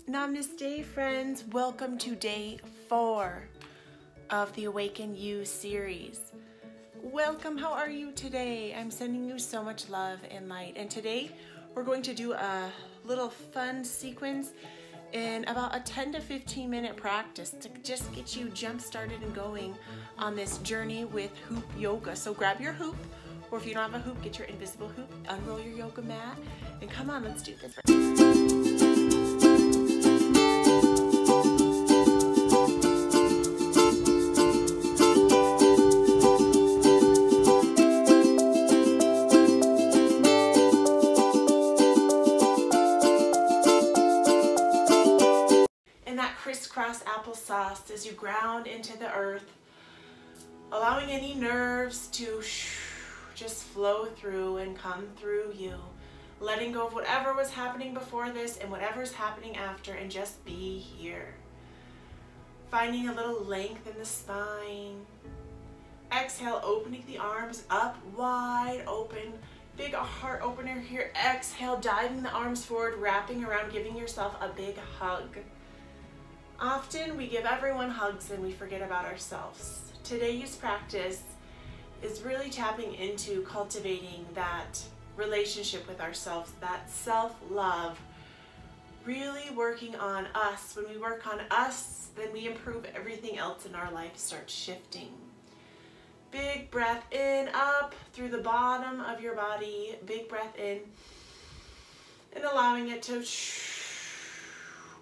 Namaste, friends. Welcome to day 4 of the Awaken You series. Welcome. How are you today? I'm sending you so much love and light. And today we're going to do a little fun sequence in about a 10 to 15 minute practice to just get you jump started and going on this journey with hoop yoga. So grab your hoop, or if you don't have a hoop, get your invisible hoop, unroll your yoga mat, and come on, let's do this. Crisscross applesauce as you ground into the earth, allowing any nerves to just flow through and come through you, letting go of whatever was happening before this and whatever's happening after, and just be here. Finding a little length in the spine. Exhale, opening the arms up wide open. Big heart opener here. Exhale, diving the arms forward, wrapping around, giving yourself a big hug. Often we give everyone hugs and we forget about ourselves. Today's practice is really tapping into cultivating that relationship with ourselves, that self-love, really working on us. When we work on us, then we improve everything else in our life starts shifting. Big breath in, up through the bottom of your body. Big breath in and allowing it to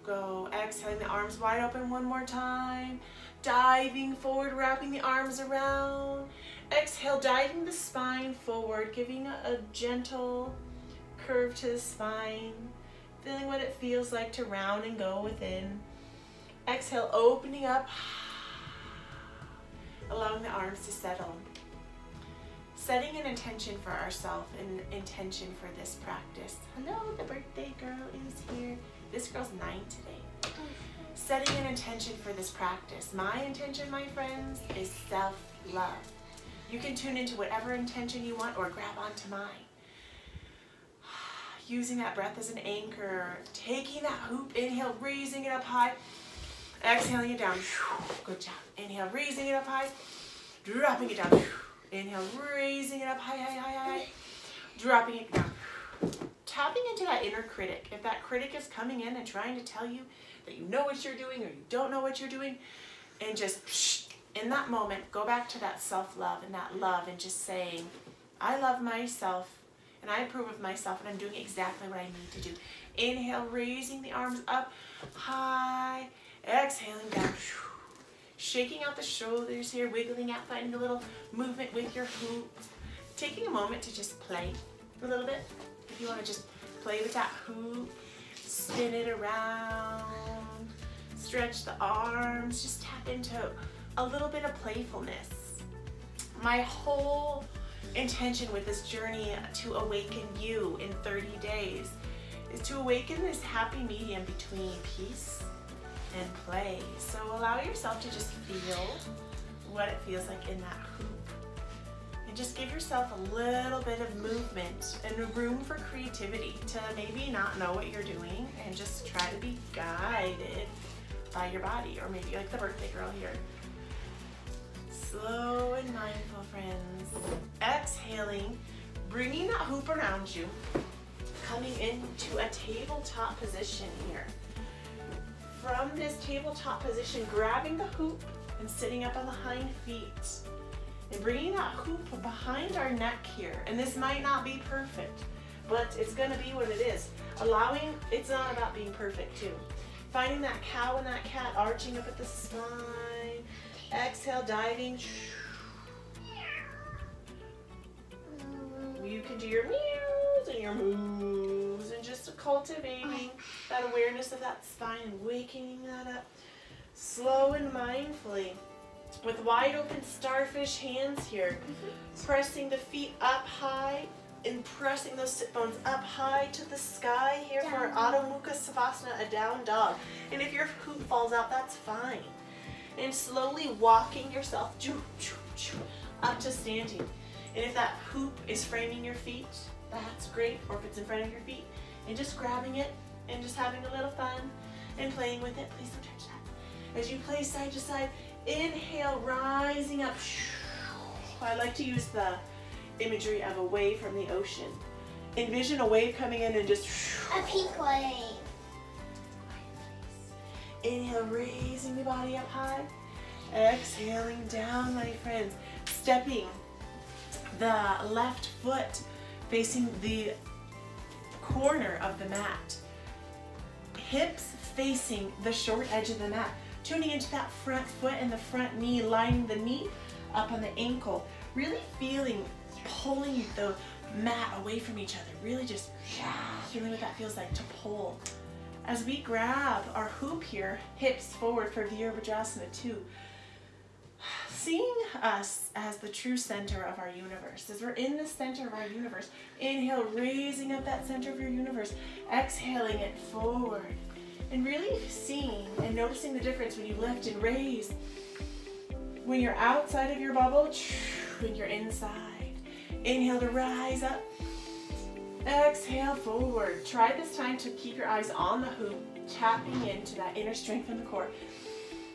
go. Exhaling the arms wide open one more time. Diving forward, wrapping the arms around. Exhale, diving the spine forward, giving a gentle curve to the spine. Feeling what it feels like to round and go within. Exhale, opening up. Allowing the arms to settle. Setting an intention for ourselves, an intention for this practice. Hello, the birthday girl is here. This girl's 9 today. Setting an intention for this practice. My intention, my friends, is self-love. You can tune into whatever intention you want or grab onto mine. Using that breath as an anchor. Taking that hoop, inhale, raising it up high. Exhaling it down. Good job. Inhale, raising it up high. Dropping it down. Inhale, raising it up high, high, high, high. Dropping it down. Tapping into that inner critic. If that critic is coming in and trying to tell you that you know what you're doing or you don't know what you're doing, and just in that moment, go back to that self-love and that love and just saying, I love myself and I approve of myself and I'm doing exactly what I need to do. Inhale, raising the arms up high. Exhaling down. Shaking out the shoulders here, wiggling out, finding a little movement with your hoop. Taking a moment to just play a little bit. If you want to just play with that hoop, spin it around, stretch the arms, just tap into a little bit of playfulness. My whole intention with this journey to awaken you in 30 days is to awaken this happy medium between peace and play. So allow yourself to just feel what it feels like in that hoop. Just give yourself a little bit of movement and room for creativity to maybe not know what you're doing and just try to be guided by your body, or maybe like the birthday girl here. Slow and mindful, friends. Exhaling, bringing that hoop around you, coming into a tabletop position here. From this tabletop position, grabbing the hoop and sitting up on the hind feet. And bringing that hoop behind our neck here. And this might not be perfect, but it's going to be what it is. Allowing, it's not about being perfect too. Finding that cow and that cat, arching up at the spine. Exhale, diving. You can do your meows and your moves and just cultivating that awareness of that spine and waking that up slow and mindfully. With wide open starfish hands here, pressing the feet up high and pressing those sit bones up high to the sky here for Adho Mukha Savasana, a down dog. And if your hoop falls out, that's fine. And slowly walking yourself up to standing. And if that hoop is framing your feet, that's great. Or if it's in front of your feet, and just grabbing it and just having a little fun. and playing with it. Please don't touch that. As you play side to side, inhale, rising up. I like to use the imagery of a wave from the ocean. Envision a wave coming in and just a pink wave. Inhale, raising the body up high. Exhaling down, my friends. Stepping the left foot facing the corner of the mat. Hips facing the short edge of the mat. Tuning into that front foot and the front knee, lining the knee up on the ankle. Really feeling, pulling the mat away from each other. Really just feeling what that feels like to pull. As we grab our hoop here, hips forward for Virabhadrasana 2. Seeing us as the true center of our universe. As we're in the center of our universe, inhale, raising up that center of your universe. Exhaling it forward. And really seeing and noticing the difference when you lift and raise. When you're outside of your bubble, when you're inside. Inhale to rise up. Exhale forward. Try this time to keep your eyes on the hoop, tapping into that inner strength in the core.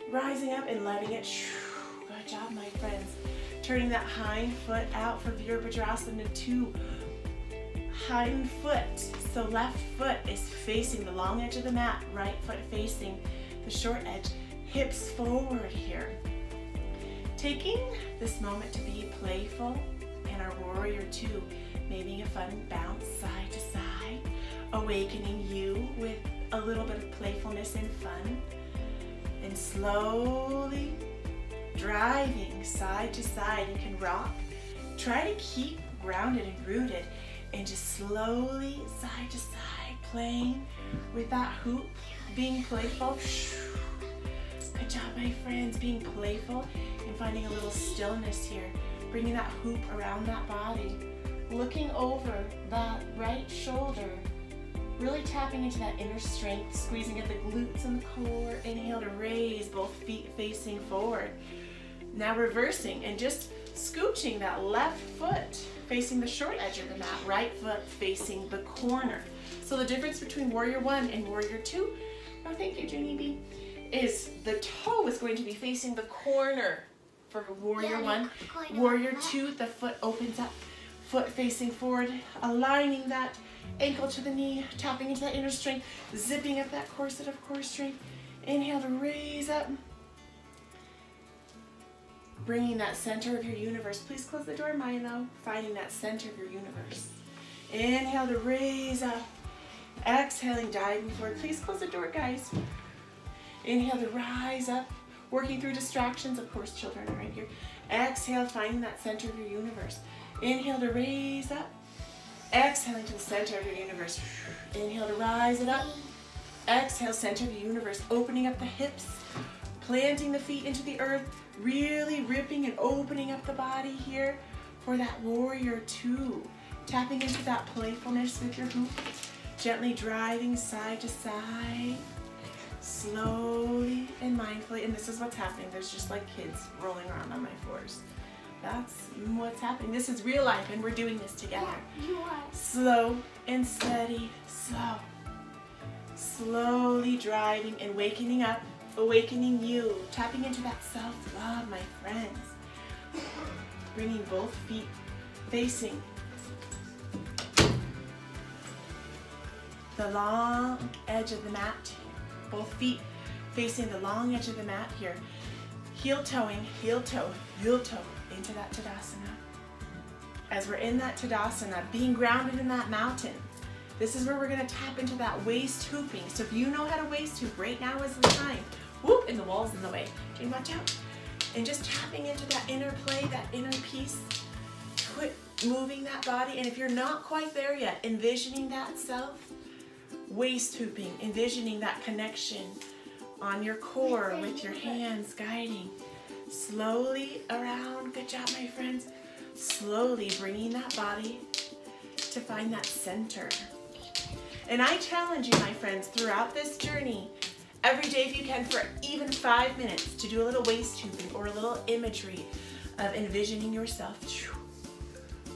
Rising up and letting it. Good job, my friends. Turning that hind foot out for Virabhadrasana 2. Hind foot. So left foot is facing the long edge of the mat. Right foot facing the short edge. Hips forward here. Taking this moment to be playful in our Warrior 2. Maybe a fun bounce side to side. Awakening you with a little bit of playfulness and fun. And slowly driving side to side. You can rock. Try to keep grounded and rooted. And just slowly side to side playing with that hoop. Being playful. Good job, my friends. Being playful and finding a little stillness here. Bringing that hoop around that body. Looking over that right shoulder. Really tapping into that inner strength. Squeezing at the glutes and the core. Inhale to raise both feet facing forward. Now reversing and just scooching that left foot facing the short edge of the mat. Right foot facing the corner. So the difference between Warrior 1 and Warrior 2, oh thank you Junie B, is the toe is going to be facing the corner for Warrior 1. Warrior 2, the foot opens up, foot facing forward, aligning that ankle to the knee, tapping into that inner strength, zipping up that corset of core strength. Inhale to raise up. Bringing that center of your universe. Please close the door, Milo. Finding that center of your universe. Inhale to raise up. Exhaling, diving forward. Please close the door, guys. Inhale to rise up. Working through distractions. Of course, children are right here. Exhale, finding that center of your universe. Inhale to raise up. Exhaling to the center of your universe. Inhale to rise it up. Exhale, center of your universe. Opening up the hips. Planting the feet into the earth. Really ripping and opening up the body here for that Warrior 2. Tapping into that playfulness with your hoop. Gently driving side to side. Slowly and mindfully. And this is what's happening. There's just like kids rolling around on my floors. That's what's happening. This is real life and we're doing this together. Yeah, you are. Slow and steady. Slow. Slowly driving and wakening up. Awakening you, tapping into that self-love, my friends. Bringing both feet facing the long edge of the mat. Both feet facing the long edge of the mat here. Heel toeing, heel toe into that Tadasana. As we're in that Tadasana, being grounded in that mountain, this is where we're going to tap into that waist hooping. So if you know how to waist hoop, right now is the time. Whoop, and the wall's in the way. Jane, watch out. And just tapping into that inner play, that inner peace. Quit moving that body. And if you're not quite there yet, envisioning that self. Waist hooping, envisioning that connection on your core with your hands guiding. Slowly around. Good job, my friends. Slowly bringing that body to find that center. And I challenge you, my friends, throughout this journey, every day if you can, for even 5 minutes, to do a little waist hooping or a little imagery of envisioning yourself.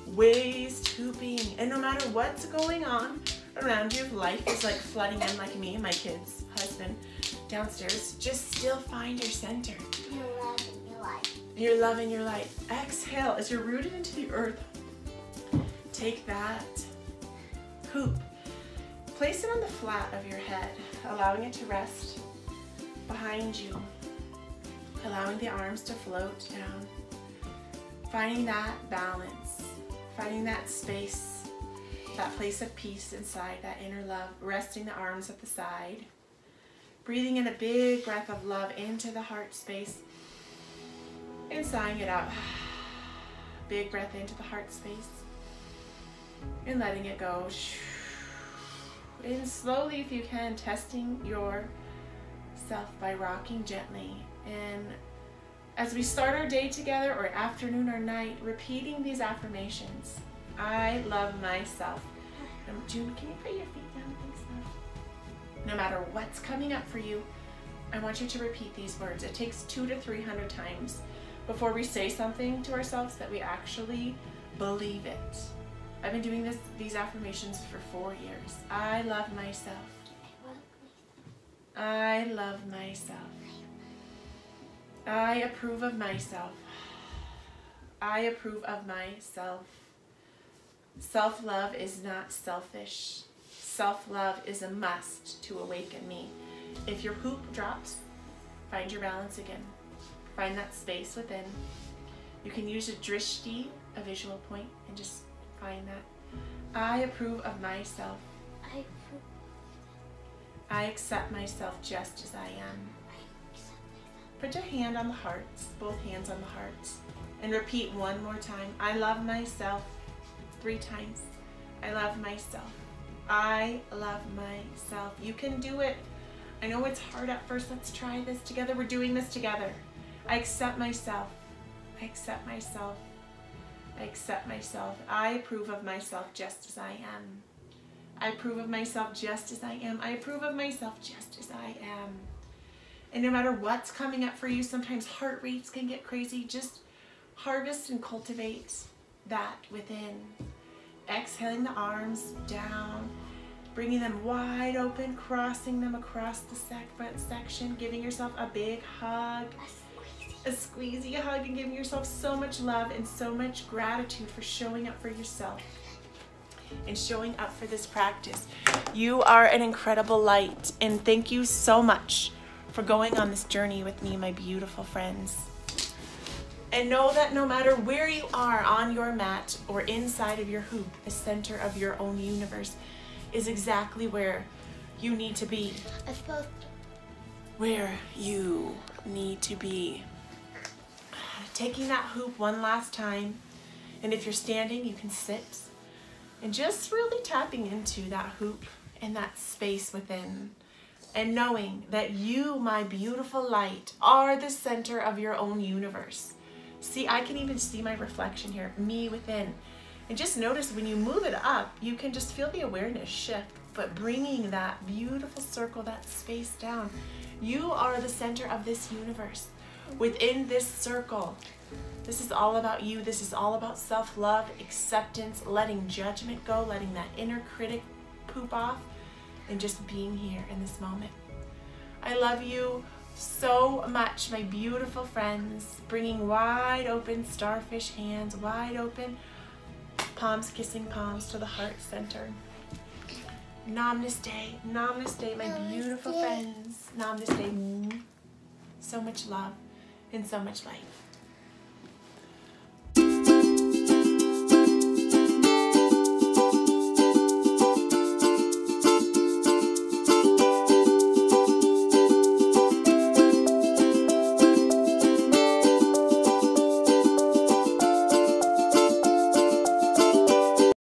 Waist hooping. And no matter what's going on, around you. If life is like flooding in like me and my kids, husband downstairs, just still find your center. Your love and your life. Your love and your light. Exhale as you're rooted into the earth. Take that hoop. Place it on the flat of your head, allowing it to rest behind you. Allowing the arms to float down. Finding that balance. Finding that space, that place of peace inside, that inner love. Resting the arms at the side. Breathing in a big breath of love into the heart space. And sighing it out. Big breath into the heart space. And letting it go. And slowly, if you can, testing yourself by rocking gently. And as we start our day together, or afternoon or night, repeating these affirmations. I love myself. June, can you put your feet down? Thanks, love. No matter what's coming up for you, I want you to repeat these words. It takes 200 to 300 times before we say something to ourselves that we actually believe it. I've been doing these affirmations for 4 years. I love myself. I love myself. I approve of myself. I approve of myself. Self-love is not selfish. Self-love is a must to awaken me. If your hoop drops, find your balance again. Find that space within. You can use a drishti, a visual point, and just find that. I approve of myself. I approve. I accept myself just as I am. Put your hand on the hearts, both hands on the hearts, and repeat one more time. I love myself. 3 times. I love myself. I love myself. You can do it. I know it's hard at first. Let's try this together. We're doing this together. I accept myself. I accept myself. I accept myself. I approve of myself just as I am. I approve of myself just as I am. I approve of myself just as I am. And no matter what's coming up for you, sometimes heart rates can get crazy. Just harvest and cultivate that within. Exhaling the arms down, bringing them wide open, crossing them across the front section, giving yourself a big hug, a squeezy hug, and giving yourself so much love and so much gratitude for showing up for yourself and showing up for this practice. You are an incredible light, and thank you so much for going on this journey with me, my beautiful friends. And know that no matter where you are on your mat or inside of your hoop, the center of your own universe is exactly where you need to be. Where you need to be. Taking that hoop one last time, and if you're standing, you can sit, and just really tapping into that hoop and that space within, and knowing that you, my beautiful light, are the center of your own universe. See, I can even see my reflection here, me within. And just notice when you move it up, you can just feel the awareness shift, but bringing that beautiful circle, that space down. You are the center of this universe. Within this circle, this is all about you. This is all about self-love, acceptance, letting judgment go, letting that inner critic poop off, and just being here in this moment. I love you so much, my beautiful friends. Bringing wide open starfish hands, wide open, palms kissing palms to the heart center. Namaste, namaste, my beautiful friends. Namaste. So much love and so much light.